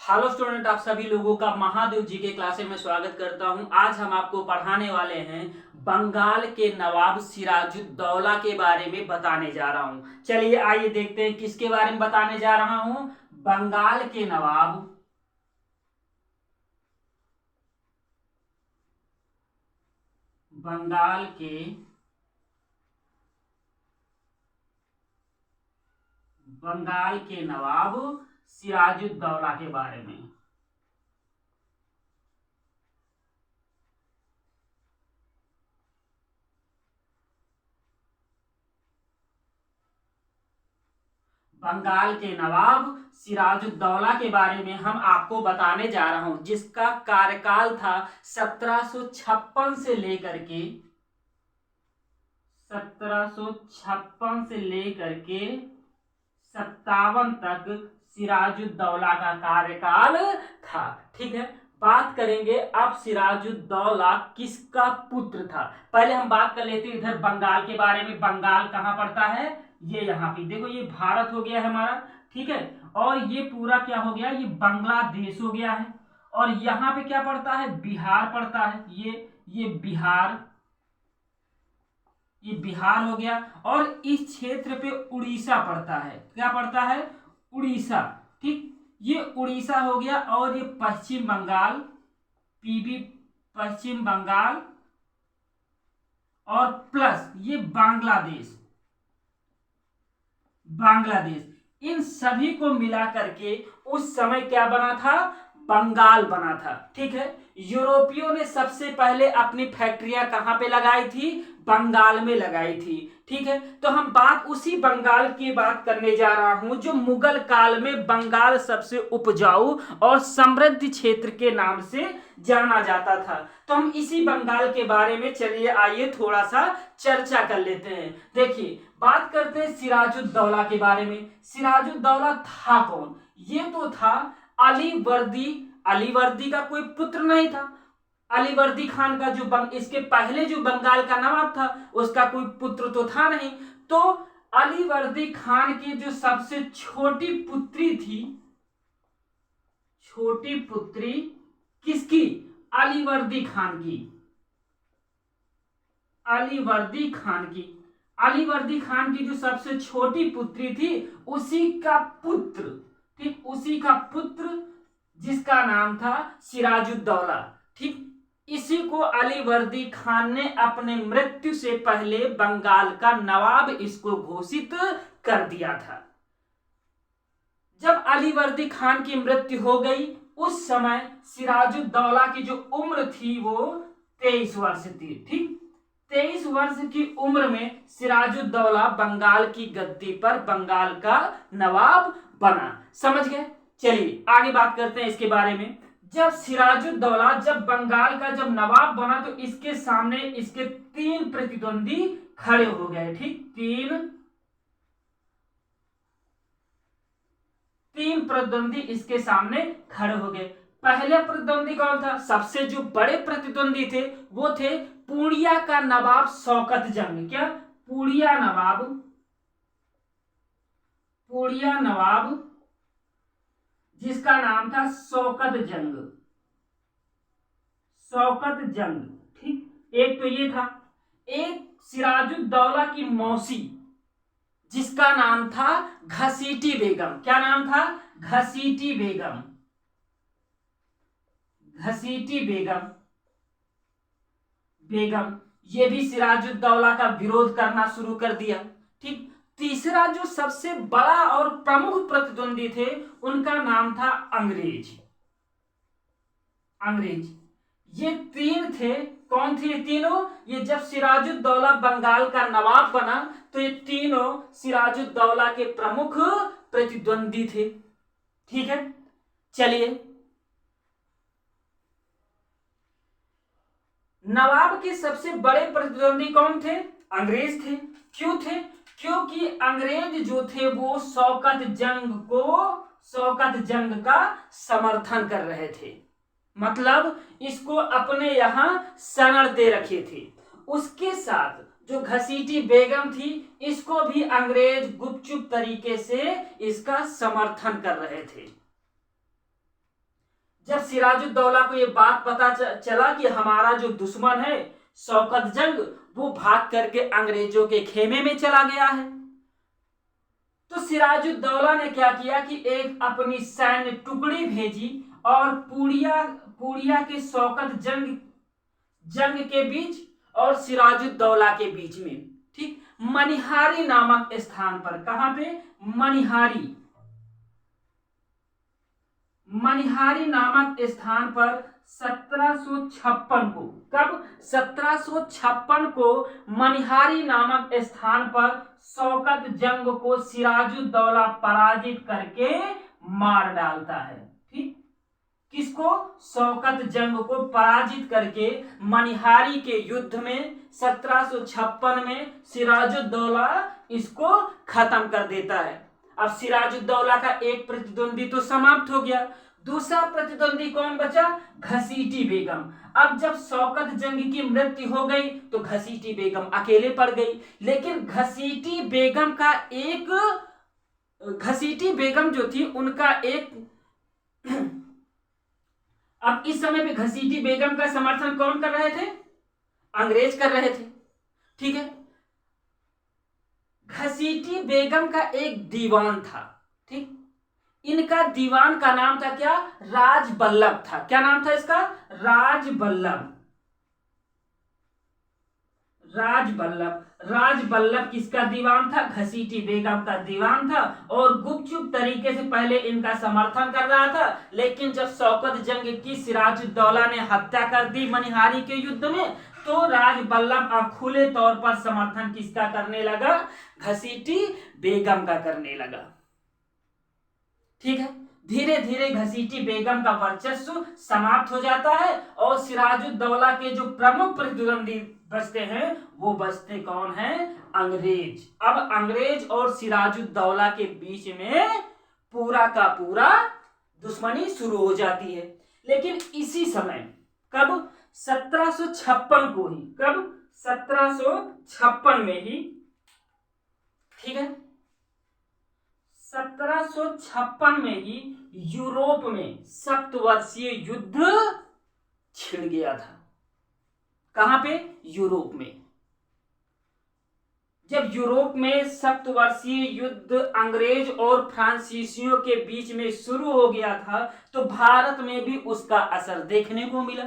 Hello student, आप सभी लोगों का महादेव जी के क्लासे में स्वागत करता हूं। आज हम आपको पढ़ाने वाले हैं बंगाल के नवाब सिराजुद्दौला के बारे में बताने जा रहा हूं। चलिए आइए देखते हैं किसके बारे में बताने जा रहा हूं। बंगाल के नवाब बंगाल के बंगाल के नवाब सिराजुद्दौला के बारे में। बंगाल के नवाब सिराजुद्दौला के बारे में हम आपको बताने जा रहा हूं, जिसका कार्यकाल था 1756 से लेकर के 57 तक सिराजुद्दौला का कार्यकाल था। ठीक है, बात करेंगे अब सिराजुद्दौला किसका पुत्र था। पहले हम बात कर लेते हैं इधर बंगाल के बारे में। बंगाल कहाँ पड़ता है? ये यहाँ पे देखो, ये भारत हो गया है हमारा, ठीक है। और ये पूरा क्या हो गया? ये बांग्लादेश हो गया है। और यहाँ पे क्या पड़ता है? बिहार पड़ता है। ये बिहार हो गया। और इस क्षेत्र पे उड़ीसा पड़ता है। क्या पड़ता है? उड़ीसा। ठीक, ये उड़ीसा हो गया। और ये पश्चिम बंगाल, पीबी पश्चिम बंगाल, और प्लस ये बांग्लादेश, इन सभी को मिला करके उस समय क्या बना था? बंगाल बना था। ठीक है, यूरोपियों ने सबसे पहले अपनी फैक्ट्रियां कहां पे लगाई थी? बंगाल में लगाई थी। ठीक है, तो हम उसी बंगाल की बात करने जा रहा हूं, जो मुगल काल में बंगाल सबसे उपजाऊ और समृद्ध क्षेत्र के नाम से जाना जाता था। तो हम इसी बंगाल के बारे में चलिए आइए थोड़ा सा चर्चा कर लेते हैं। देखिए, बात करते हैं सिराजुद्दौला के बारे में। सिराजुद्दौला था कौन? ये तो था अलीवर्दी का कोई पुत्र नहीं था। अलीवर्दी खान का इसके पहले जो बंगाल का नवाब था, उसका कोई पुत्र तो था नहीं। तो अलीवर्दी खान की जो सबसे छोटी पुत्री किसकी? अलीवर्दी खान की जो सबसे छोटी पुत्री थी, उसी का पुत्र जिसका नाम था सिराजुद्दौला। ठीक, इसी को अलीवर्दी खान ने अपने मृत्यु से पहले बंगाल का नवाब इसको घोषित कर दिया था। जब अलीवर्दी खान की मृत्यु हो गई, उस समय सिराजुद्दौला की जो उम्र थी वो 23 वर्ष थी। ठीक, 23 वर्ष की उम्र में सिराजुद्दौला बंगाल की गद्दी पर बंगाल का नवाब बना। समझ गए? चलिए आगे बात करते हैं इसके बारे में। जब सिराजुद्दौला बंगाल का नवाब बना, तो इसके सामने इसके 3 प्रतिद्वंदी खड़े हो गए। ठीक, तीन प्रतिद्वंदी इसके सामने खड़े हो गए। पहले प्रतिद्वंदी कौन था? सबसे जो बड़े प्रतिद्वंदी थे वो थे पूर्णिया का नवाब शौकत जंग। क्या? पूर्णिया नवाब जिसका नाम था शौकत जंग। ठीक, एक तो ये था। एक सिराजुद्दौला की मौसी, जिसका नाम था घसीटी बेगम। क्या नाम था? घसीटी बेगम। ये भी सिराजुद्दौला का विरोध करना शुरू कर दिया। ठीक, तीसरा जो सबसे बड़ा और प्रमुख प्रतिद्वंदी थे, उनका नाम था अंग्रेज। ये 3 थे। कौन थे ये तीनों? ये जब सिराजुद्दौला बंगाल का नवाब बना, तो ये तीनों सिराजुद्दौला के प्रमुख प्रतिद्वंदी थे। ठीक है, चलिए, नवाब के सबसे बड़े प्रतिद्वंदी कौन थे? अंग्रेज थे। क्यों थे? क्योंकि अंग्रेज जो थे वो शौकत जंग का समर्थन कर रहे थे। मतलब इसको अपने यहां शरण दे रखे थे। उसके साथ जो घसीटी बेगम थी, इसको भी अंग्रेज गुपचुप तरीके से इसका समर्थन कर रहे थे। जब सिराजुद्दौला को ये बात पता चला कि हमारा जो दुश्मन है शौकत जंग वो भाग करके अंग्रेजों के खेमे में चला गया है, तो सिराजुद्दौला ने क्या किया कि एक अपनी सैन्य टुकड़ी भेजी और पूड़िया के शौकत जंग के बीच और सिराजुद्दौला के बीच में, ठीक, मनिहारी नामक स्थान पर, कहां पे, मनिहारी नामक स्थान पर 1756 को, कब, 1756 को मनिहारी नामक स्थान पर शौकत जंग को सिराजुद्दौला पराजित करके मार डालता है। ठीक, किसको, शौकत जंग को पराजित करके मनिहारी के युद्ध में 1756 में सिराजुद्दौला इसको खत्म कर देता है। अब सिराजुद्दौला का एक प्रतिद्वंदी तो समाप्त हो गया, दूसरा प्रतिद्वंदी कौन बचा, घसीटी बेगम। अब जब शौकत जंग की मृत्यु हो गई तो घसीटी बेगम अकेले पड़ गई, लेकिन घसीटी बेगम जो थी उनका एक अब इस समय पे घसीटी बेगम का समर्थन कौन कर रहे थे, अंग्रेज कर रहे थे। ठीक है, घसीटी बेगम का एक दीवान था, ठीक, इनका दीवान का नाम था क्या, राजबल्लभ था। क्या नाम था इसका, राजबल्लभ किसका दीवान था, घसीटी बेगम का दीवान था, और गुपचुप तरीके से पहले इनका समर्थन कर रहा था। लेकिन जब शौकत जंग की सिराजुद्दौला ने हत्या कर दी मनिहारी के युद्ध में, तो राजबल्लभ अब खुले तौर पर समर्थन किसका करने लगा, घसीटी बेगम का करने लगा। ठीक है, धीरे धीरे घसीटी बेगम का वर्चस्व समाप्त हो जाता है और सिराजुद्दौला के जो प्रमुख प्रतिद्वंदी बचते हैं वो बचते कौन हैं, अंग्रेज। अब अंग्रेज और सिराजुद्दौला के बीच में पूरा का पूरा दुश्मनी शुरू हो जाती है। लेकिन इसी समय कब, 1756 को ही, कब, 1756 में ही, ठीक है, 1756 में ही यूरोप में सप्तवर्षीय युद्ध छिड़ गया था। कहां पे, यूरोप में। जब यूरोप में सप्तवर्षीय युद्ध अंग्रेज और फ्रांसीसियों के बीच में शुरू हो गया था, तो भारत में भी उसका असर देखने को मिला।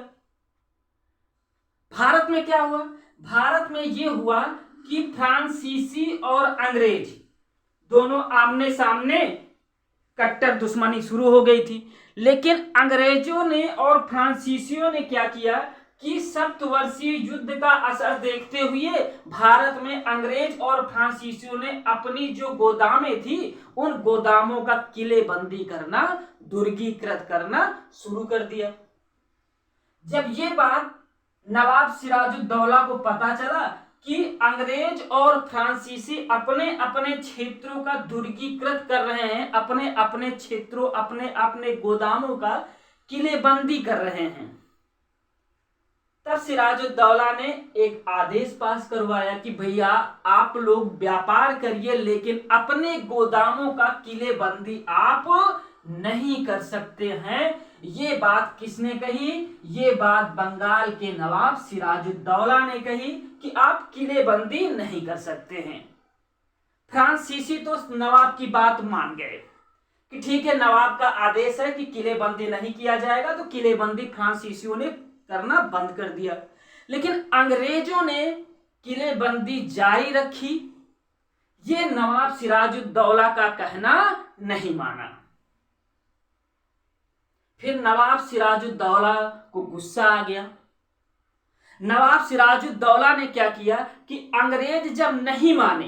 भारत में क्या हुआ, भारत में यह हुआ कि फ्रांसीसी और अंग्रेज दोनों आमने सामने कट्टर दुश्मनी शुरू हो गई थी। लेकिन अंग्रेजों ने और फ्रांसीसियों ने क्या किया कि सप्तवर्षीय युद्ध का असर देखते हुए भारत में अंग्रेज और फ्रांसीसियों ने अपनी जो गोदामें थी उन गोदामों का किलेबंदी करना, दुर्गीकृत करना शुरू कर दिया। जब ये बात नवाब सिराजुद्दौला को पता चला कि अंग्रेज और फ्रांसीसी अपने अपने क्षेत्रों का दुर्गीकृत कर रहे हैं, अपने अपने क्षेत्रों, अपने अपने गोदामों का किलेबंदी कर रहे हैं, तब सिराजुद्दौला ने एक आदेश पास करवाया कि भैया आप लोग व्यापार करिए, लेकिन अपने गोदामों का किलेबंदी आप नहीं कर सकते हैं। ये बात किसने कही, ये बात बंगाल के नवाब सिराजुद्दौला ने कही कि आप किलेबंदी नहीं कर सकते हैं। फ्रांसीसी तो नवाब की बात मान गए कि ठीक है, नवाब का आदेश है कि किलेबंदी नहीं किया जाएगा, तो किलेबंदी फ्रांसीसियों ने करना बंद कर दिया। लेकिन अंग्रेजों ने किलेबंदी जारी रखी। ये नवाब सिराजुद्दौला का कहना नहीं माना। फिर नवाब सिराजुद्दौला को गुस्सा आ गया। नवाब सिराजुद्दौला ने क्या किया कि अंग्रेज जब नहीं माने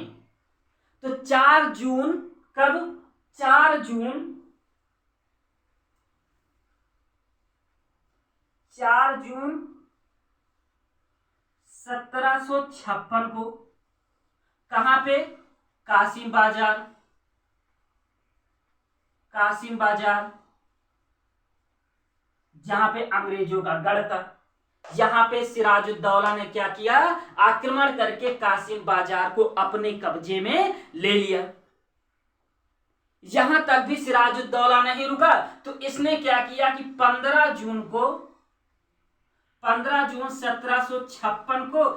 तो 4 जून, कब, 4 जून 1756 को कहां पे, कासिम बाजार, जहां पे अंग्रेजों का गढ़ था, यहां पे सिराजुद्दौला ने क्या किया, आक्रमण करके कासिम बाजार को अपने कब्जे में ले लिया। यहां तक भी सिराजुद्दौला नहीं रुका, तो इसने क्या किया कि 15 जून 1756 को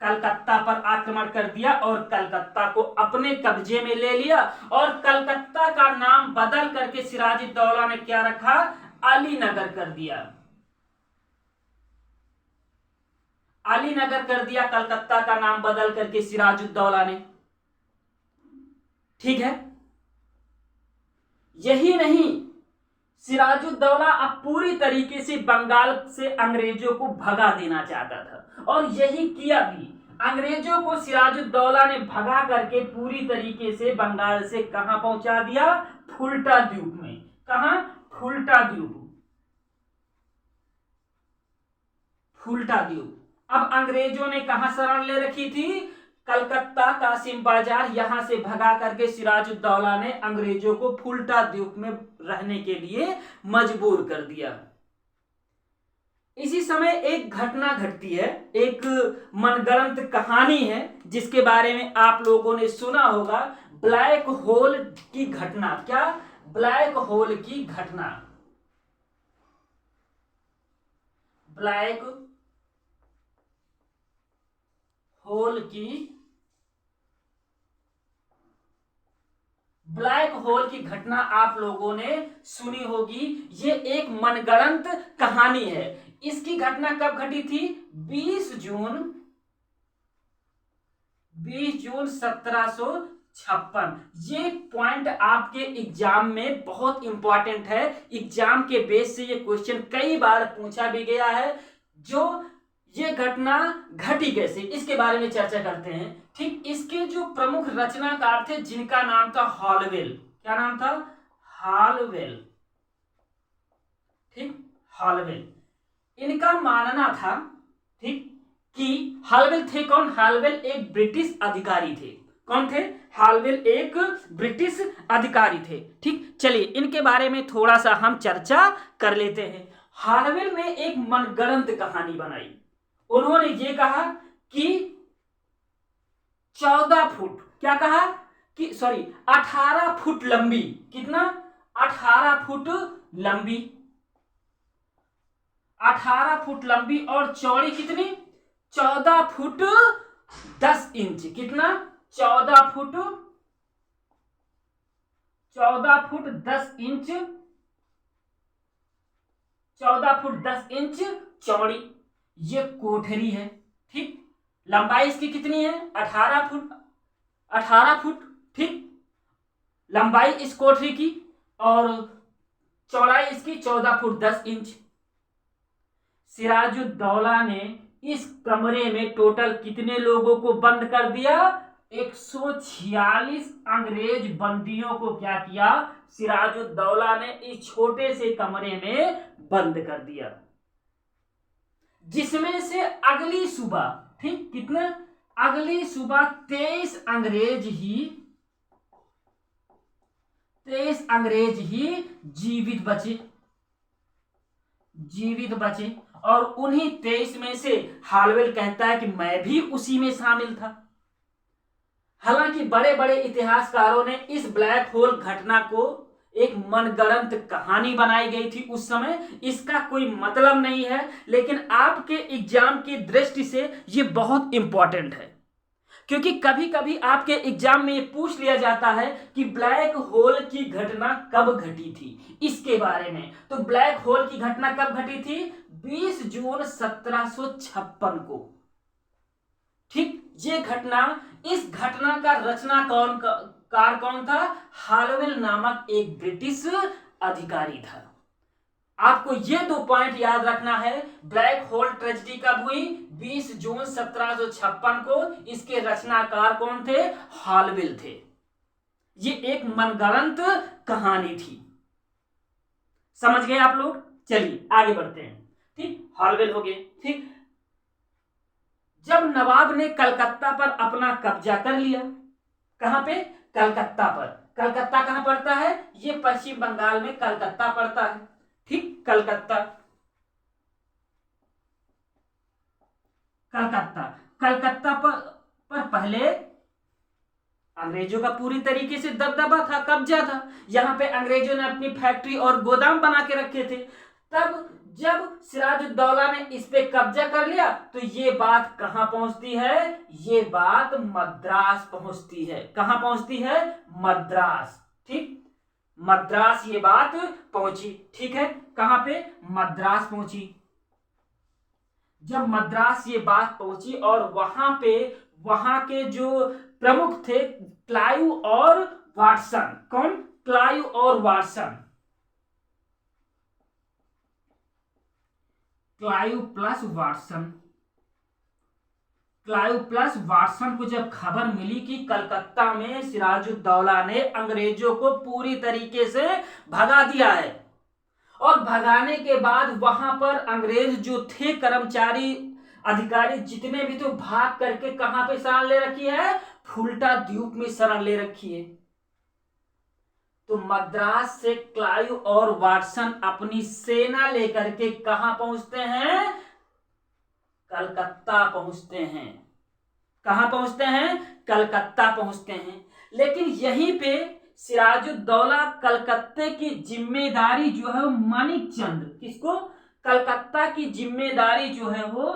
कलकत्ता पर आक्रमण कर दिया और कलकत्ता को अपने कब्जे में ले लिया। और कलकत्ता का नाम बदल करके सिराजुद्दौला ने क्या रखा, अलीनगर कर दिया। अलीनगर कर दिया कलकत्ता का नाम बदल करके सिराजुद्दौला ने। ठीक है, यही नहीं, सिराजुद्दौला अब पूरी तरीके से बंगाल से अंग्रेजों को भगा देना चाहता था, और यही किया भी। अंग्रेजों को सिराजुद्दौला ने भगा करके पूरी तरीके से बंगाल से कहां पहुंचा दिया, फुल्टा द्वीप में। कहां, फुल्टा द्वीप। फुल्टा द्वीप। अब अंग्रेजों ने कहां शरण ले रखी थी, कलकत्ता, कासिम बाजार, यहां से भगा करके सिराजुद्दौला ने अंग्रेजों को फुल्टा द्वीप में रहने के लिए मजबूर कर दिया। इसी समय एक घटना घटती है, एक मनगढ़ंत कहानी है जिसके बारे में आप लोगों ने सुना होगा, ब्लैक होल की घटना। क्या, ब्लैक होल की घटना। ब्लैक होल की घटना आप लोगों ने सुनी होगी। ये एक मनगढ़ंत कहानी है। इसकी घटना कब घटी थी, 20 जून 1756। ये पॉइंट आपके एग्जाम में बहुत इंपॉर्टेंट है। एग्जाम के बेस से ये क्वेश्चन कई बार पूछा भी गया है। जो ये घटना घटी कैसे, इसके बारे में चर्चा करते हैं। ठीक, इसके जो प्रमुख रचनाकार थे जिनका नाम था हॉलवेल। क्या नाम था, हॉलवेल। ठीक, हॉलवेल। इनका मानना था, ठीक, कि हॉलवेल थे कौन, हॉलवेल एक ब्रिटिश अधिकारी थे। कौन थे, हॉलवेल एक ब्रिटिश अधिकारी थे। ठीक, चलिए इनके बारे में थोड़ा सा हम चर्चा कर लेते हैं। हॉलवेल ने एक मनगढ़ंत कहानी बनाई। उन्होंने ये कहा कि 14 फुट, क्या कहा कि 18 फुट लंबी, कितना, 18 फुट लंबी, 18 फुट लंबी और चौड़ी कितनी, 14 फुट 10 इंच। कितना, 14 फुट 10 इंच, 14 फुट 10 इंच चौड़ी ये कोठरी है। ठीक, लंबाई इसकी कितनी है, 18 फुट। ठीक, लंबाई इस कोठरी की और चौड़ाई इसकी 14 फुट 10 इंच। सिराजुद्दौला ने इस कमरे में टोटल कितने लोगों को बंद कर दिया, 146 अंग्रेज बंदियों को क्या किया, सिराजुद्दौला ने इस छोटे से कमरे में बंद कर दिया। जिसमें से अगली सुबह, ठीक, कितने, अगली सुबह 23 अंग्रेज ही जीवित बचे। और उन्हीं 23 में से हॉलवेल कहता है कि मैं भी उसी में शामिल था। हालांकि बड़े बड़े इतिहासकारों ने इस ब्लैक होल घटना को एक मनगढ़ंत कहानी बनाई गई थी उस समय, इसका कोई मतलब नहीं है, लेकिन आपके एग्जाम की दृष्टि से ये बहुत इंपॉर्टेंट है। क्योंकि कभी कभी आपके एग्जाम में ये पूछ लिया जाता है कि ब्लैक होल की घटना कब घटी थी, इसके बारे में। तो ब्लैक होल की घटना कब घटी थी, 20 जून 1756 को। ठीक, ये घटना, इस घटना का रचनाकार कौन था, हॉलवेल नामक एक ब्रिटिश अधिकारी था। आपको ये 2 पॉइंट याद रखना है। ब्लैक होल ट्रेजेडी कब हुई, 20 जून 1756 को। इसके रचनाकार कौन थे, हॉलवेल थे। ये एक मनगढ़ंत कहानी थी। समझ गए आप लोग। चलिए आगे बढ़ते हैं। ठीक, हॉलवेल हो गए। ठीक, जब नवाब ने कलकत्ता पर अपना कब्जा कर लिया, कहां पे, कलकत्ता पर। कलकत्ता कहां पड़ता है, ये पश्चिम बंगाल में कलकत्ता पड़ता है। ठीक, कलकत्ता पर पहले अंग्रेजों का पूरी तरीके से दबदबा था, कब्जा था। यहाँ पे अंग्रेजों ने अपनी फैक्ट्री और गोदाम बना के रखे थे। तब जब सिराजुद्दौला ने इस पे कब्जा कर लिया तो ये बात कहां पहुंचती है? ये बात मद्रास पहुंचती है। कहां पहुंचती है? मद्रास। ठीक, मद्रास ये बात पहुंची। ठीक है, कहां पे? मद्रास पहुंची। जब मद्रास ये बात पहुंची और वहां पे वहां के जो प्रमुख थे क्लाइव और वाटसन। कौन? क्लाइव और Watson. Clive plus Watson. Clive plus Watson को जब खबर मिली कि कलकत्ता में सिराजुद्दौला ने अंग्रेजों को पूरी तरीके से भगा दिया है, और भगाने के बाद वहां पर अंग्रेज जो थे कर्मचारी अधिकारी जितने भी थे भाग करके कहां पे शरण ले रखी है? फुल्टा द्वीप में शरण ले रखी है। तो मद्रास से क्लाइव और वाटसन अपनी सेना लेकर के कहां पहुंचते हैं? कलकत्ता पहुंचते हैं। कहां पहुंचते हैं? कलकत्ता पहुंचते हैं। लेकिन यहीं पे सिराजुद्दौला कलकत्ते की जिम्मेदारी जो है वो मानिकचंद्र, किसको? कलकत्ता की जिम्मेदारी जो है वो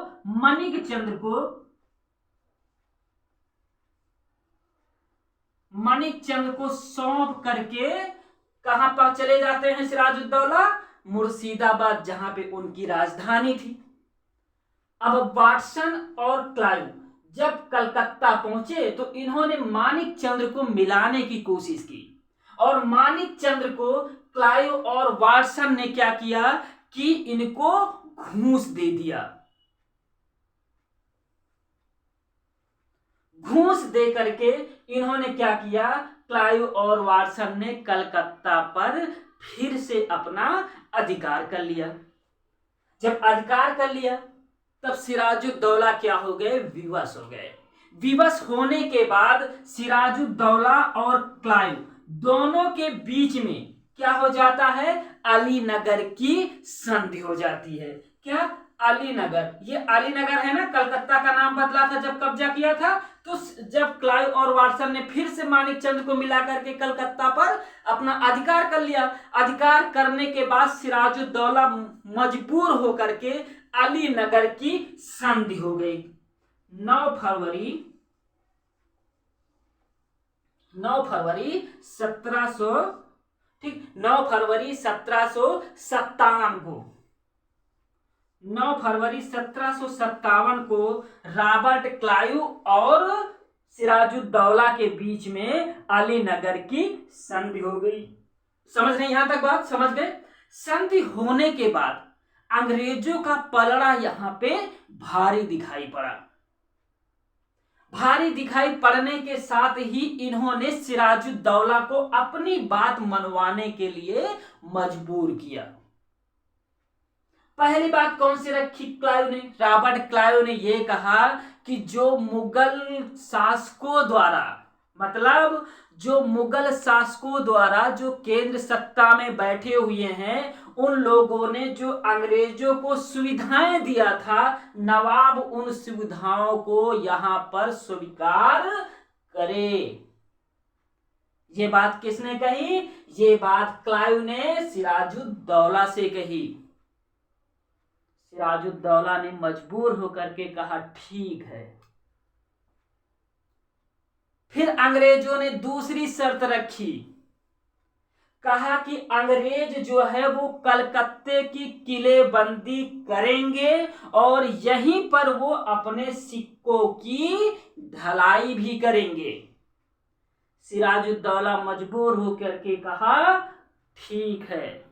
मानिकचंद्र को सौंप करके कहां पर चले जाते हैं सिराजुद्दौला? मुर्शिदाबाद, जहां पे उनकी राजधानी थी। अब वाटसन और क्लाइव जब कलकत्ता पहुंचे तो इन्होंने मानिकचंद्र को मिलाने की कोशिश की, और मानिकचंद्र को क्लाइव और वाटसन ने क्या किया कि इनको घूस दे दिया। घूस दे करके इन्होंने क्या किया? क्लाइव और वाटसन ने कलकत्ता पर फिर से अपना अधिकार कर लिया। जब अधिकार कर लिया तब सिराजुद्दौला क्या हो गए? विवश हो गए। विवश होने के बाद सिराजुद्दौला और क्लाइव दोनों के बीच में क्या हो जाता है? अलीनगर की संधि हो जाती है। क्या? अलीनगर। ये अलीनगर है ना, कलकत्ता का नाम बदला था जब कब्जा किया था। तो जब क्लाइव और वाटसन ने फिर से मानिकचंद्र को मिला करके कलकत्ता पर अपना अधिकार कर लिया, अधिकार करने के बाद सिराजुद्दौला मजबूर होकर के अलीनगर की संधि हो गई। 9 फरवरी 1757 को रॉबर्ट क्लाइव और सिराजुद्दौला के बीच में अलीनगर की संधि हो गई। समझ रहे? यहां तक बात समझ गए? संधि होने के बाद अंग्रेजों का पलड़ा यहां पे भारी दिखाई पड़ा। भारी दिखाई पड़ने के साथ ही इन्होंने सिराजुद्दौला को अपनी बात मनवाने के लिए मजबूर किया। पहली बात कौन सी रखी क्लाइव ने? रॉबर्ट क्लाइव ने यह कहा कि जो मुगल शासकों द्वारा, मतलब जो मुगल शासकों द्वारा जो केंद्र सत्ता में बैठे हुए हैं, उन लोगों ने जो अंग्रेजों को सुविधाएं दिया था, नवाब उन सुविधाओं को यहां पर स्वीकार करे। ये बात किसने कही? ये बात क्लाइव ने सिराजुद्दौला से कही। सिराजुद्दौला ने मजबूर होकर के कहा ठीक है। फिर अंग्रेजों ने दूसरी शर्त रखी, कहा कि अंग्रेज जो है वो कलकत्ते की किलेबंदी करेंगे और यहीं पर वो अपने सिक्कों की ढलाई भी करेंगे। सिराजुद्दौला मजबूर होकर के कहा ठीक है,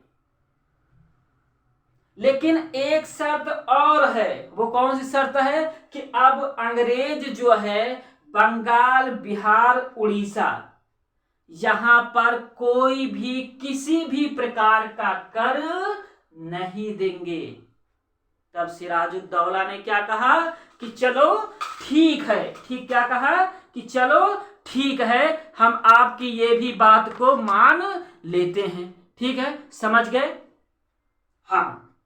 लेकिन एक शर्त और है। वो कौन सी शर्त है? कि अब अंग्रेज जो है बंगाल, बिहार, उड़ीसा, यहां पर कोई भी किसी भी प्रकार का कर नहीं देंगे। तब सिराजुद्दौला ने क्या कहा कि चलो ठीक है। ठीक क्या कहा? कि चलो ठीक है, हम आपकी ये भी बात को मान लेते हैं। ठीक है, समझ गए? हाँ,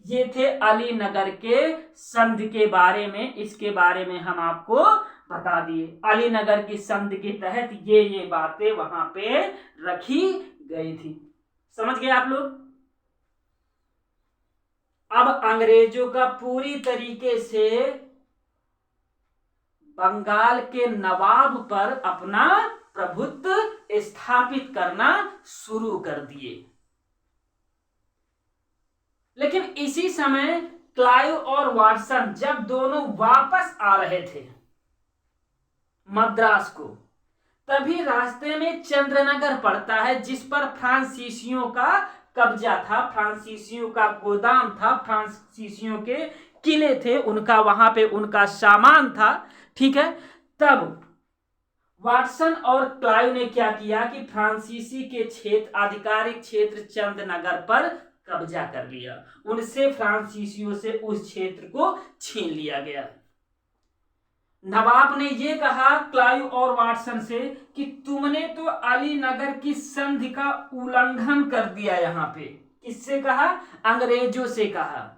ये थे अलीनगर के संधि के बारे में, इसके बारे में हम आपको बता दिए। अलीनगर की संधि के तहत ये बातें वहां पे रखी गई थी। समझ गए आप लोग? अब अंग्रेजों का पूरी तरीके से बंगाल के नवाब पर अपना प्रभुत्व स्थापित करना शुरू कर दिए। लेकिन इसी समय क्लाइव और वाटसन जब दोनों वापस आ रहे थे मद्रास को, तभी रास्ते में चंद्रनगर पड़ता है, जिस पर फ्रांसीसियों का कब्जा था, फ्रांसीसियों का गोदाम था, फ्रांसीसियों के किले थे, उनका वहां पे उनका सामान था। ठीक है, तब वाटसन और क्लाइव ने क्या किया कि फ्रांसीसी के क्षेत्र, आधिकारिक क्षेत्र चंद्रनगर पर कब्जा कर लिया। उनसे, फ्रांसीसियों से उस क्षेत्र को छीन लिया गया। नवाब ने यह कहा क्लाइव और वाटसन से कि तुमने तो अलीनगर की संधि का उल्लंघन कर दिया। यहां पे किससे कहा? अंग्रेजों से कहा।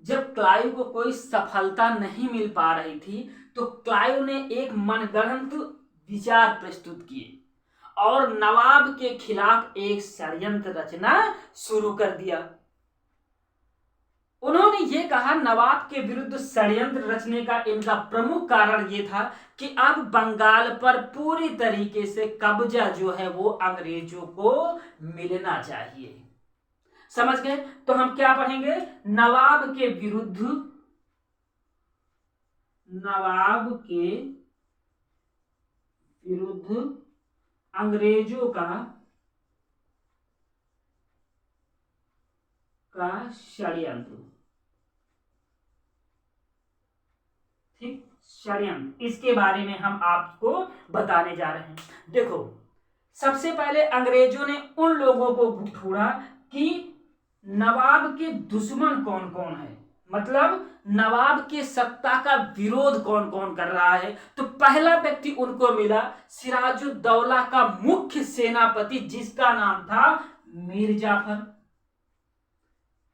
जब क्लाइव को कोई सफलता नहीं मिल पा रही थी, तो क्लाइव ने एक मनगढ़ंत विचार प्रस्तुत किए और नवाब के खिलाफ एक षड्यंत्र रचना शुरू कर दिया। उन्होंने ये कहा, नवाब के विरुद्ध षड्यंत्र रचने का इनका प्रमुख कारण ये था कि अब बंगाल पर पूरी तरीके से कब्जा जो है वो अंग्रेजों को मिलना चाहिए। समझ गए? तो हम क्या पढ़ेंगे? नवाब के विरुद्ध, नवाब के विरुद्ध अंग्रेजों का षड्यंत्र। ठीक, षड्यंत्र, इसके बारे में हम आपको बताने जा रहे हैं। देखो, सबसे पहले अंग्रेजों ने उन लोगों को ढूंढा कि नवाब के दुश्मन कौन कौन है, मतलब नवाब के सत्ता का विरोध कौन कौन कर रहा है। तो पहला व्यक्ति उनको मिला, सिराजुद्दौला का मुख्य सेनापति, जिसका नाम था मीर जाफर।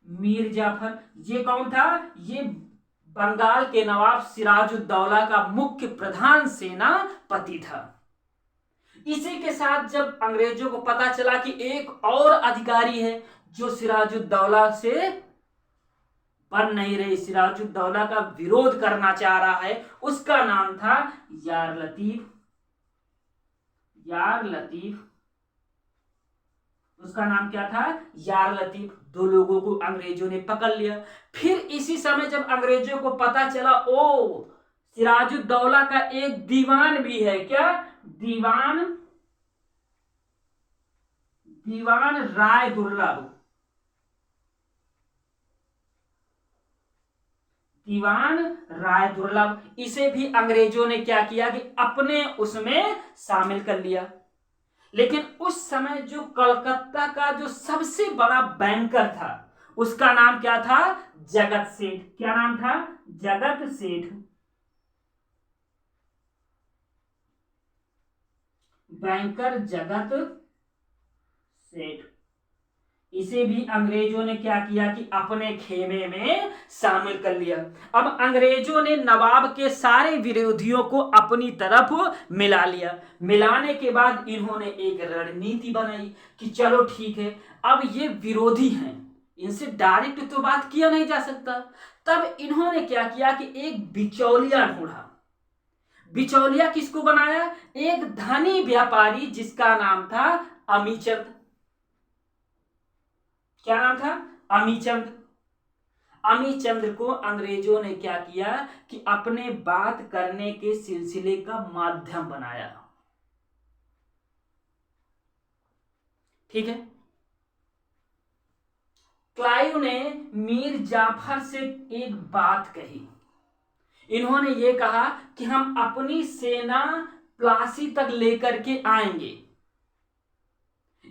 मीर जाफर, ये कौन था? ये बंगाल के नवाब सिराजुद्दौला का मुख्य प्रधान सेनापति था। इसी के साथ जब अंग्रेजों को पता चला कि एक और अधिकारी है जो सिराजुद्दौला से बन नहीं रही, सिराजुद्दौला का विरोध करना चाह रहा है, उसका नाम था यार लतीफ। यार लतीफ, उसका नाम क्या था? यार लतीफ। दो लोगों को अंग्रेजों ने पकड़ लिया। फिर इसी समय जब अंग्रेजों को पता चला, ओ सिराजुद्दौला का एक दीवान भी है, क्या? दीवान राय दुर्लभ। दीवान राय दुर्लभ, इसे भी अंग्रेजों ने क्या किया कि अपने उसमें शामिल कर लिया। लेकिन उस समय जो कलकत्ता का जो सबसे बड़ा बैंकर था, उसका नाम क्या था? जगत सेठ। क्या नाम था? जगत सेठ। बैंकर जगत सेठ, इसे भी अंग्रेजों ने क्या किया कि अपने खेमे में शामिल कर लिया। अब अंग्रेजों ने नवाब के सारे विरोधियों को अपनी तरफ मिला लिया। मिलाने के बाद इन्होंने एक रणनीति बनाई कि चलो ठीक है, अब ये विरोधी हैं, इनसे डायरेक्ट तो बात किया नहीं जा सकता। तब इन्होंने क्या किया कि एक बिचौलिया ढूंढा। बिचौलिया किसको बनाया? एक धनी व्यापारी जिसका नाम था अमीचंद। क्या नाम था? अमीचंद। अमीचंद को अंग्रेजों ने क्या किया कि अपने बात करने के सिलसिले का माध्यम बनाया। ठीक है, क्लाइव ने मीर जाफर से एक बात कही। इन्होंने ये कहा कि हम अपनी सेना प्लासी तक लेकर के आएंगे।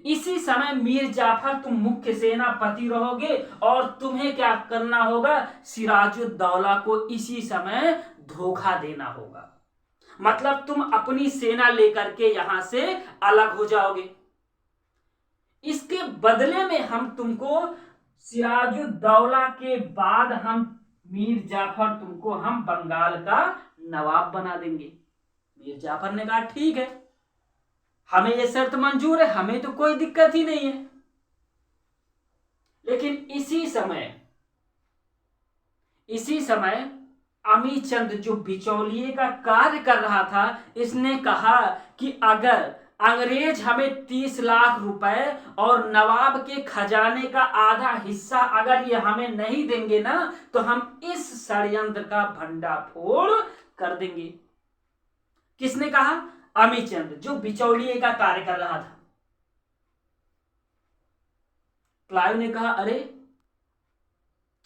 इसी समय मीर जाफर तुम मुख्य सेनापति रहोगे और तुम्हें क्या करना होगा? सिराजुद्दौला को इसी समय धोखा देना होगा। मतलब तुम अपनी सेना लेकर के यहां से अलग हो जाओगे। इसके बदले में हम तुमको सिराजुद्दौला के बाद हम मीर जाफर तुमको हम बंगाल का नवाब बना देंगे। मीर जाफर ने कहा ठीक है, हमें ये शर्त मंजूर है, हमें तो कोई दिक्कत ही नहीं है। लेकिन इसी समय अमीचंद जो बिचौलिए का कार्य कर रहा था, इसने कहा कि अगर अंग्रेज हमें 30 लाख रुपए और नवाब के खजाने का आधा हिस्सा अगर ये हमें नहीं देंगे ना, तो हम इस षड्यंत्र का भंडाफोड़ कर देंगे। किसने कहा? अमीचंद, जो बिचौलिए का कार्य कर रहा था। क्लाइव ने कहा अरे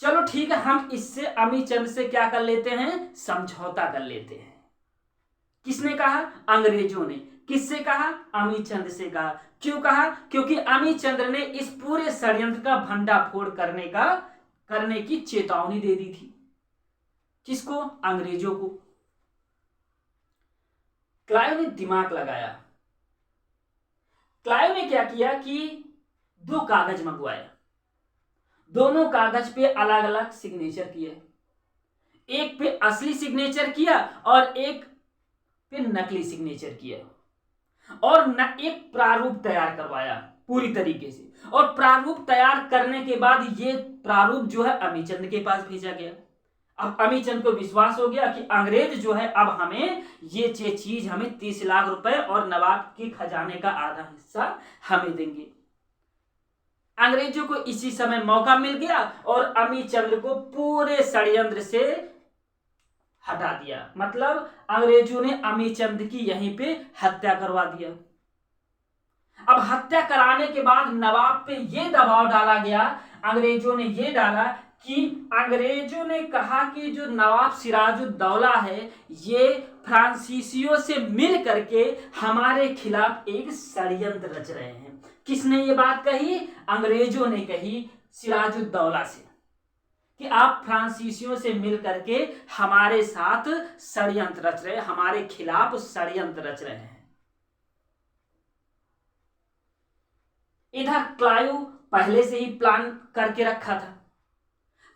चलो ठीक है, हम इससे अमीचंद से क्या कर लेते हैं, समझौता कर लेते हैं। किसने कहा? अंग्रेजों ने। किससे कहा? अमीचंद से कहा। क्यों कहा? क्योंकि अमीचंद ने इस पूरे षड्यंत्र का भंडाफोड़ करने की चेतावनी दे दी थी। किसको? अंग्रेजों को। क्लाइव ने दिमाग लगाया। क्लाइव ने क्या किया कि 2 कागज मंगवाए। दोनों कागज पे अलग अलग सिग्नेचर किए। एक पे असली सिग्नेचर किया और एक पे नकली सिग्नेचर किया, और एक प्रारूप तैयार करवाया पूरी तरीके से। और प्रारूप तैयार करने के बाद ये प्रारूप जो है अमीचंद के पास भेजा गया। अब अमीचंद को विश्वास हो गया कि अंग्रेज जो है अब हमें ये चीज हमें 30 लाख रुपए और नवाब के खजाने का आधा हिस्सा हमें देंगे। अंग्रेजों को इसी समय मौका मिल गया और अमीचंद को पूरे षड्यंत्र से हटा दिया। मतलब अंग्रेजों ने अमीचंद की यहीं पे हत्या करवा दिया। अब हत्या कराने के बाद नवाब पे ये दबाव डाला गया, अंग्रेजों ने ये डाला कि अंग्रेजों ने कहा कि जो नवाब सिराजुद्दौला है ये फ्रांसीसियों से मिल करके हमारे खिलाफ एक षड्यंत्र रच रहे हैं। किसने ये बात कही? अंग्रेजों ने कही सिराजुद्दौला से कि आप फ्रांसीसियों से मिल करके हमारे साथ षड्यंत्र रच रहे हैं, हमारे खिलाफ षड्यंत्र रच रहे हैं। इधर क्लाइव पहले से ही प्लान करके रखा था।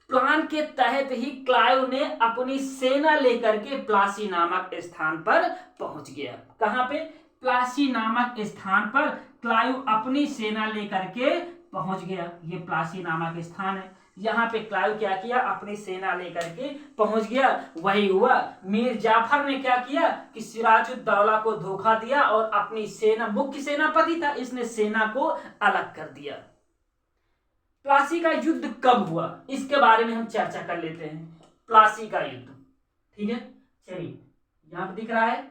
प्लान के तहत ही क्लाइव ने अपनी सेना लेकर के प्लासी नामक स्थान पर पहुंच गया। कहां पे? प्लासी नामक स्थान पर क्लाइव अपनी सेना लेकर के पहुंच गया। ये प्लासी नामक स्थान है। यहां पे क्लाइव क्या किया? अपनी सेना लेकर के पहुंच गया। वही हुआ, मीर जाफर ने क्या किया कि सिराजुद्दौला को धोखा दिया और अपनी सेना, मुख्य सेनापति था, इसने सेना को अलग कर दिया। प्लासी का युद्ध कब हुआ इसके बारे में हम चर्चा कर लेते हैं। प्लासी का युद्ध, ठीक है, चलिए यहां पर दिख रहा है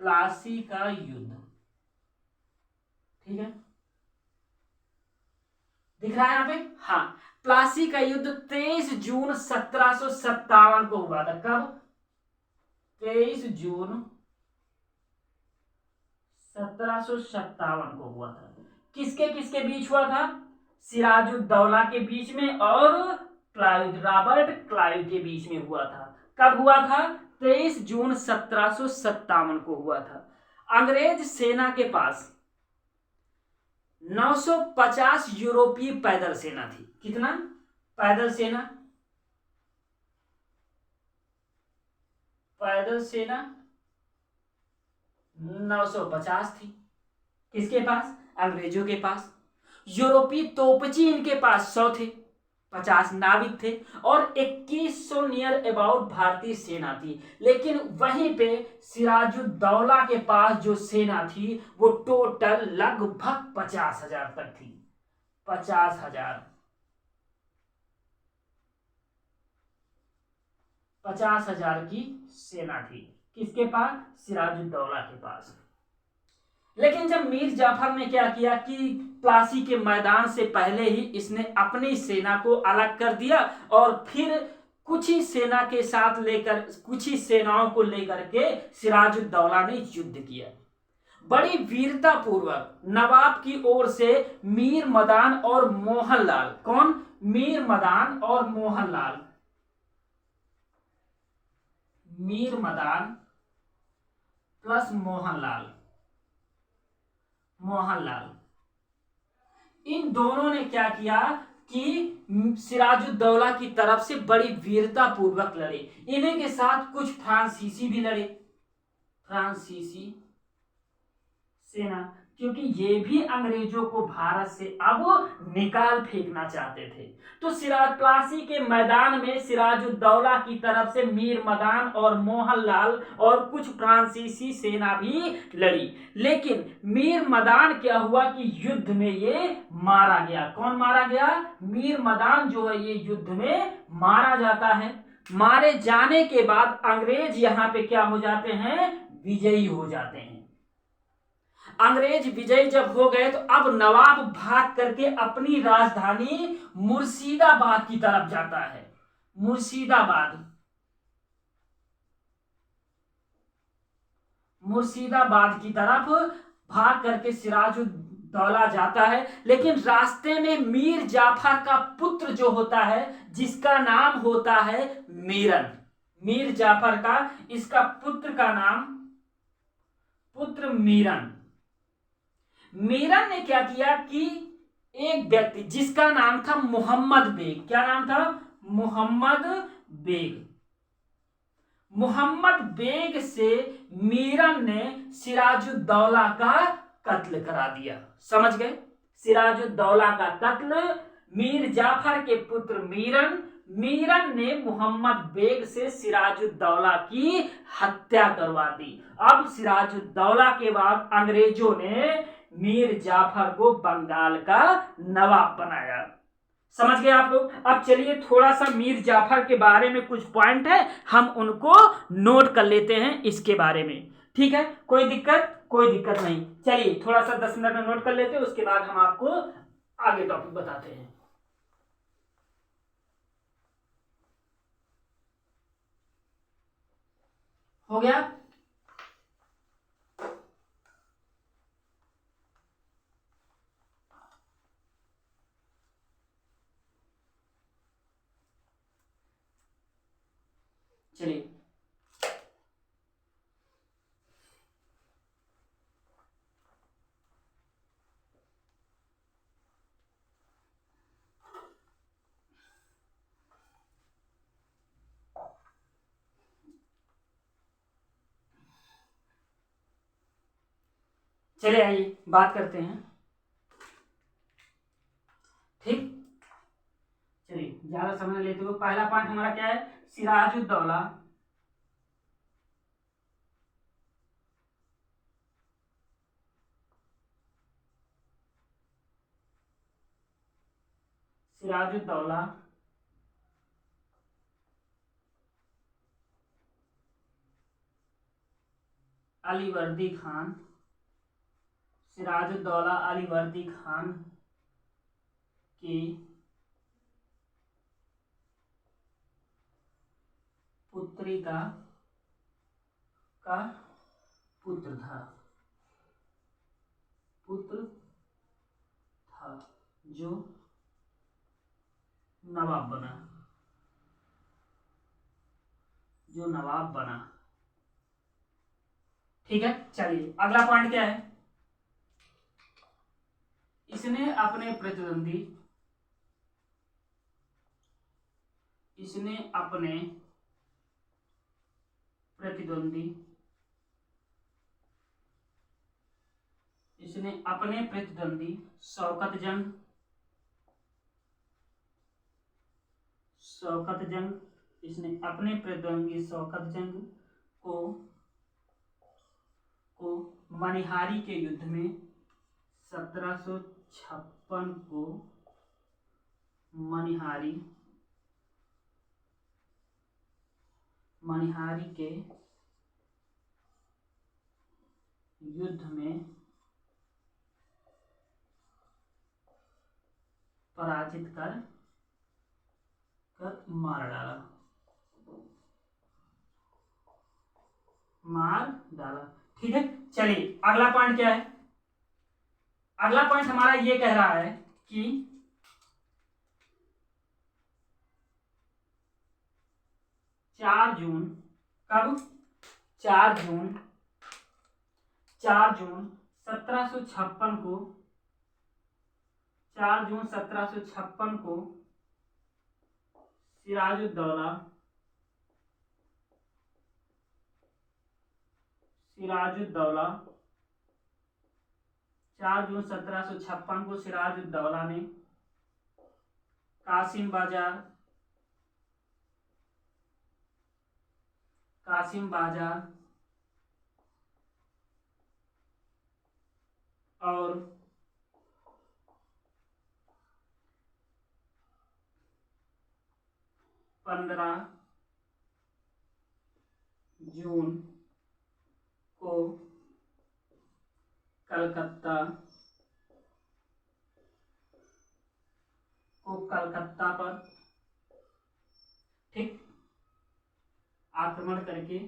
प्लासी का युद्ध, ठीक है, दिख रहा है यहां पे। हाँ, प्लासी का युद्ध 23 जून 1757 को हुआ था। कब? 23 जून 1757 को हुआ था। किसके किसके बीच हुआ था? सिराजुद्दौला के बीच में और रॉबर्ट क्लाइव के बीच में हुआ था। कब हुआ था? 23 जून 1757 को हुआ था। अंग्रेज सेना के पास 950 यूरोपीय पैदल सेना थी। कितना? पैदल सेना 950 थी। किसके पास? अंग्रेजों के पास। यूरोपीय तोपची इनके पास 100 थे, 50 नाविक थे और 2100 नियर अबाउट भारतीय सेना थी। लेकिन वहीं पे सिराजुद्दौला के पास जो सेना थी वो टोटल लगभग 50,000 तक थी। 50,000 की सेना थी। किसके पास? सिराजुद्दौला के पास। लेकिन जब मीर जाफर ने क्या किया कि प्लासी के मैदान से पहले ही इसने अपनी सेना को अलग कर दिया और फिर कुछ ही सेनाओं को लेकर के सिराजुद्दौला ने युद्ध किया। बड़ी वीरता पूर्वक नवाब की ओर से मीर मदान और मोहनलाल, कौन? मीर मदान और मोहनलाल, मीर मदान प्लस मोहनलाल। मोहनलाल इन दोनों ने क्या किया कि सिराजुद्दौला की तरफ से बड़ी वीरता पूर्वक लड़े। इन्हीं के साथ कुछ फ्रांसीसी भी लड़े, फ्रांसीसी सेना, क्योंकि ये भी अंग्रेजों को भारत से अब निकाल फेंकना चाहते थे। तो सिराज प्लासी के मैदान में सिराजुद्दौला की तरफ से मीर मदान और मोहनलाल और कुछ फ्रांसीसी सेना भी लड़ी, लेकिन मीर मदान क्या हुआ कि युद्ध में ये मारा गया। कौन मारा गया? मीर मदान जो है ये युद्ध में मारा जाता है। मारे जाने के बाद अंग्रेज यहाँ पे क्या हो जाते हैं? विजयी हो जाते हैं। अंग्रेज विजयी जब हो गए तो अब नवाब भाग करके अपनी राजधानी मुर्शिदाबाद की तरफ जाता है। मुर्शिदाबाद की तरफ भाग करके सिराजुद्दौला जाता है, लेकिन रास्ते में मीर जाफर का पुत्र जो होता है, जिसका नाम होता है मीरन, मीर जाफर का, इसका पुत्र का नाम पुत्र मीरन। मीरन ने क्या किया कि एक व्यक्ति जिसका नाम था मोहम्मद बेग, क्या नाम था? मोहम्मद बेग। मोहम्मद बेग से मीरन ने सिराजुद्दौला का कत्ल करा दिया। समझ गए? सिराजुद्दौला का कत्ल मीर जाफर के पुत्र मीरन ने मोहम्मद बेग से सिराजुद्दौला की हत्या करवा दी। अब सिराजुद्दौला के बाद अंग्रेजों ने मीर जाफर को बंगाल का नवाब बनाया। समझ गए आप लोग? अब चलिए थोड़ा सा मीर जाफर के बारे में कुछ पॉइंट है, हम उनको नोट कर लेते हैं इसके बारे में। ठीक है, कोई दिक्कत नहीं। चलिए थोड़ा सा 10 मिनट में नोट कर लेते हैं, उसके बाद हम आपको आगे टॉपिक बताते हैं। हो गया? चलिए आइए बात करते हैं। ठीक, चलिए ज्यादा समय लेते हुए पहला पॉइंट हमारा क्या है? सिराजुद्दौला अलीवर्दी खान, सिराजुद्दौला अलीवर्दी खान की पुत्री का पुत्र था जो नवाब बना। ठीक है, चलिए अगला पॉइंट क्या है? इसने अपने प्रतिद्वंदी शौकत जंग इसने अपने प्रतिद्वंदी शौकत जंग को मनिहारी के युद्ध में 1756 को मनिहारी के युद्ध में पराजित कर मार डाला। ठीक है, चलिए अगला पॉइंट क्या है? अगला पॉइंट हमारा ये कह रहा है कि 4 जून 4 जून 4 जून 1756 को 4 जून 1756 को सिराजुद्दौला 4 जून 1756 को सिराजुद्दौला ने कासिम बाजार और 15 जून को कलकत्ता पर ठीक आक्रमण करके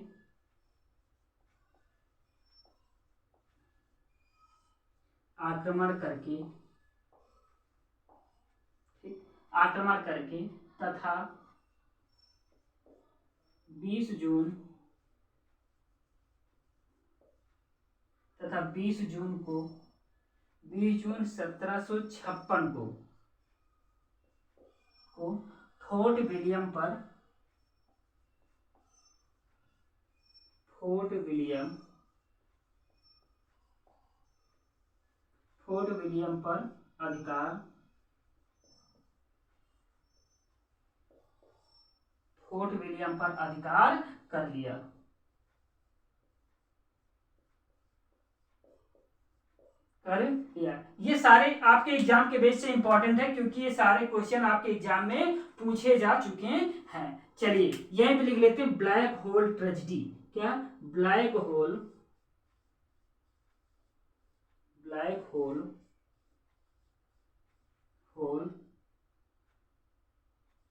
तथा 20 जून 1756 को फोर्ट विलियम पर अधिकार कर लिया। ये सारे आपके एग्जाम के बेस से इंपॉर्टेंट है, क्योंकि ये सारे क्वेश्चन आपके एग्जाम में पूछे जा चुके हैं। चलिए यहीं पे लिख लेते हैं ब्लैक होल ट्रेजेडी। क्या? ब्लैक होल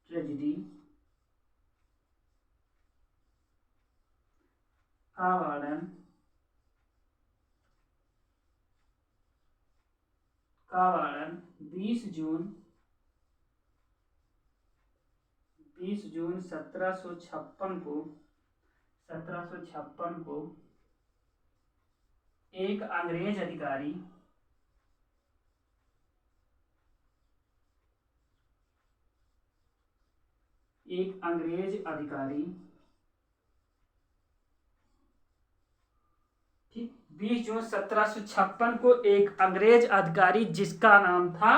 ट्रेजेडी का वर्णन 20 जून 1756 को एक अंग्रेज अधिकारी ठीक 20 जून 1756 को एक अंग्रेज अधिकारी जिसका नाम था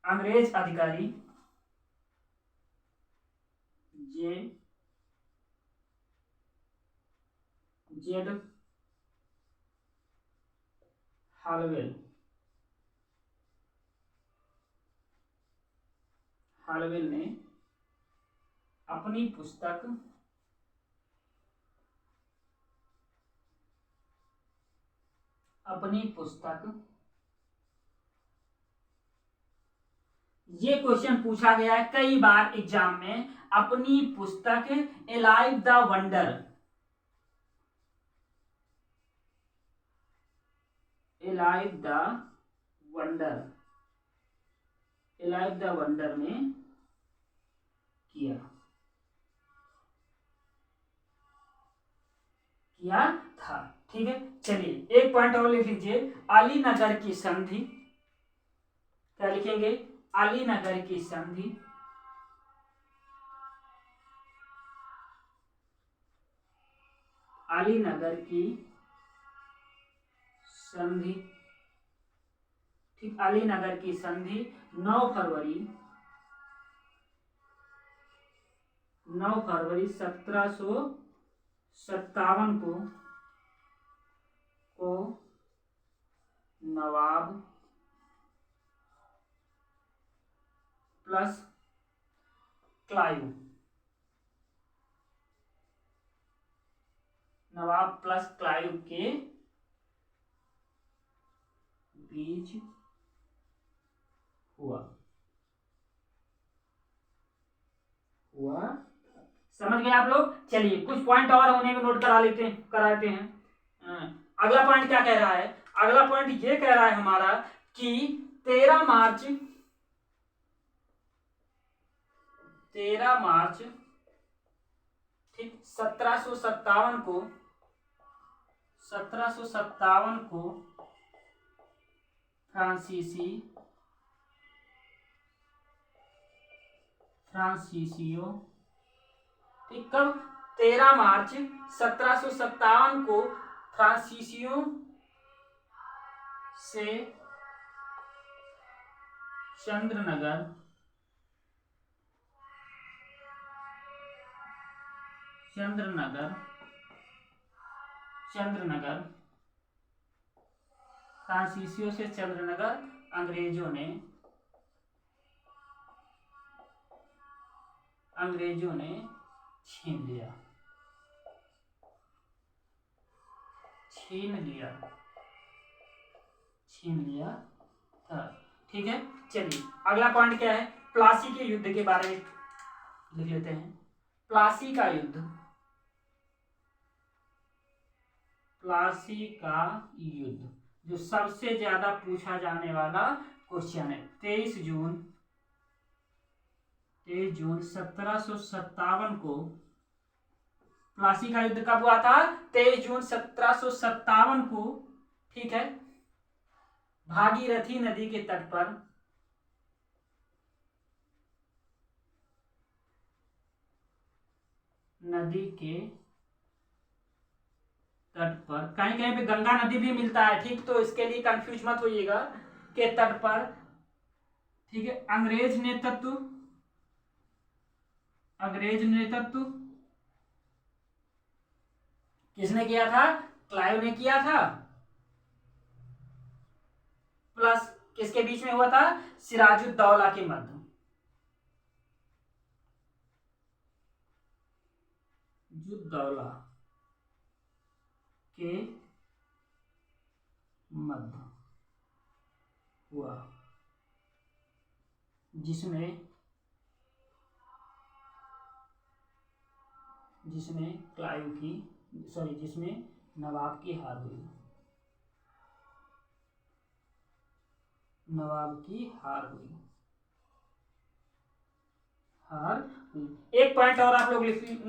अंग्रेज अधिकारी जेड हालवेल ने अपनी पुस्तक ये क्वेश्चन पूछा गया है कई बार एग्जाम में, अपनी पुस्तक एलाइव द वंडर में किया था। ठीक है, चलिए एक पॉइंट और लिख लीजिए, अलीनगर की संधि। क्या लिखेंगे? अलीनगर की संधि ठीक, अलीनगर की संधि 9 फरवरी 1757 को नवाब प्लस क्लाइव के बीच हुआ। समझ गए आप लोग? चलिए कुछ पॉइंट और होने में नोट कराते हैं। अगला पॉइंट क्या कह रहा है? अगला पॉइंट ये कह रहा है हमारा कि 13 मार्च ठीक 1757 को 1757 को फ्रांसीसियो, ठीक, कब? 13 मार्च 1757 को फ्रांसीसियो से चंद्रनगर फ्रांसीसियो से चंद्रनगर अंग्रेजों ने छीन लिया था। ठीक है, चलिए अगला पॉइंट क्या है? प्लासी के युद्ध के बारे में लिख लेते हैं। प्लासी का युद्ध जो सबसे ज्यादा पूछा जाने वाला क्वेश्चन है। 23 जून 1757 को प्लासी का युद्ध कब हुआ था? 23 जून 1757 को, ठीक है, भागीरथी नदी के तट पर कहीं कहीं पे गंगा नदी भी मिलता है, ठीक, तो इसके लिए कंफ्यूज मत होइएगा, के तट पर, ठीक है, अंग्रेज नेतृत्व किसने किया था? क्लाइव ने किया था। प्लस किसके बीच में हुआ था? सिराजुद्दौला के मध्य हुआ, जिसमें नवाब की हार हुई। एक पॉइंट और आप लोग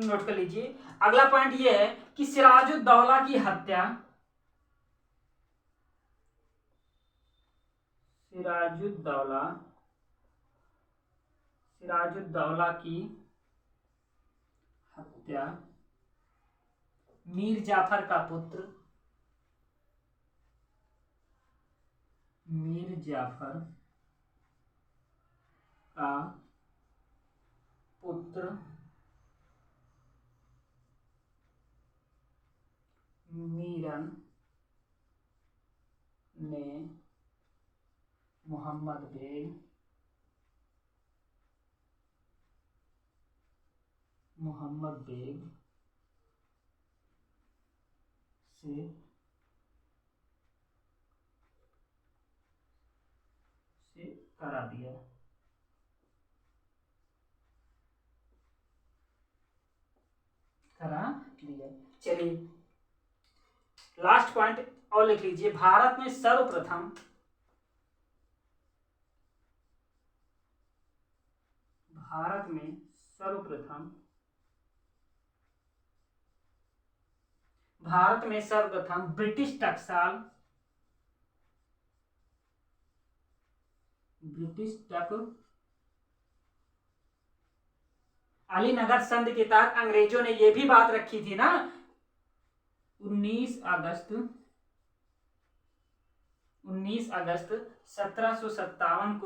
नोट कर लीजिए। अगला पॉइंट ये है कि सिराजुद्दौला की हत्या मीर जाफर का पुत्र मीरन ने मोहम्मद बेग से करा दिया। चलिए लास्ट पॉइंट और लिख लीजिए। भारत में सर्वप्रथम ब्रिटिश टकसाल अलीनगर संधि के तहत अंग्रेजों ने यह भी बात रखी थी ना, 19 अगस्त 1757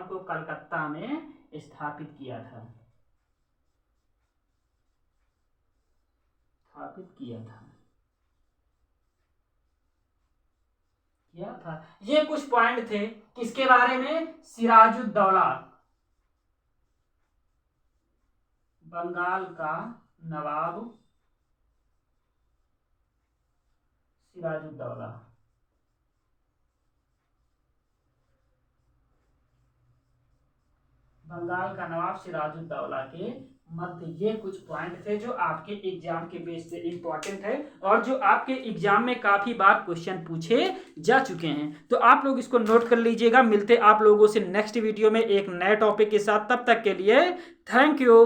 को कलकत्ता में स्थापित किया था। ये कुछ पॉइंट थे किसके बारे में? सिराजुद्दौला, बंगाल का नवाब सिराजुद्दौला। बंगाल का नवाब सिराजुद्दौला के मध्य। ये कुछ पॉइंट थे जो आपके एग्जाम के बेस से इंपॉर्टेंट है और जो आपके एग्जाम में काफी बार क्वेश्चन पूछे जा चुके हैं। तो आप लोग इसको नोट कर लीजिएगा। मिलते आप लोगों से नेक्स्ट वीडियो में एक नए टॉपिक के साथ। तब तक के लिए थैंक यू।